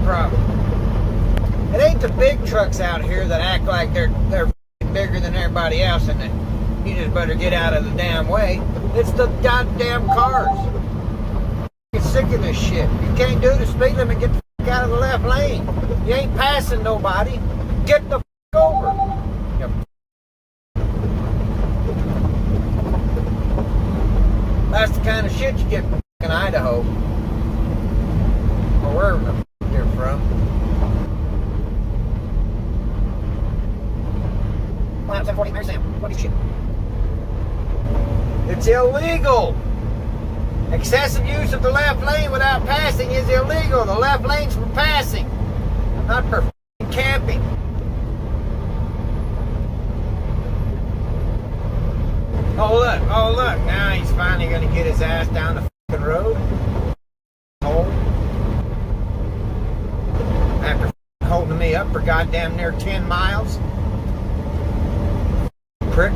problem. It ain't the big trucks out here that act like they're bigger than everybody else and that you just better get out of the damn way. It's the goddamn cars. I'm sick of this shit. You can't do the speed limit, get the fuck out of the left lane. You ain't passing nobody. Get the fuck over. That's the kind of shit you get in Idaho. Or wherever the fuck they're from. Line 740, Mary Sam. What is shit? It's illegal. Excessive use of the left lane without passing is illegal. The left lane's for passing, not for camping. Oh look, now he's finally gonna get his ass down the fucking road. After holding me up for goddamn near 10 miles. Prick.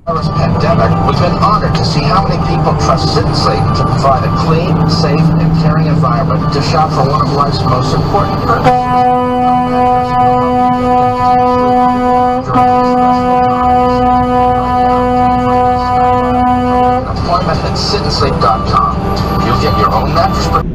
This pandemic, we've been honored to see how many people trust Citizen to provide a clean, safe, and caring environment to shop for one of life's most important purposes. sittandsleep.com. You'll get your own mattress.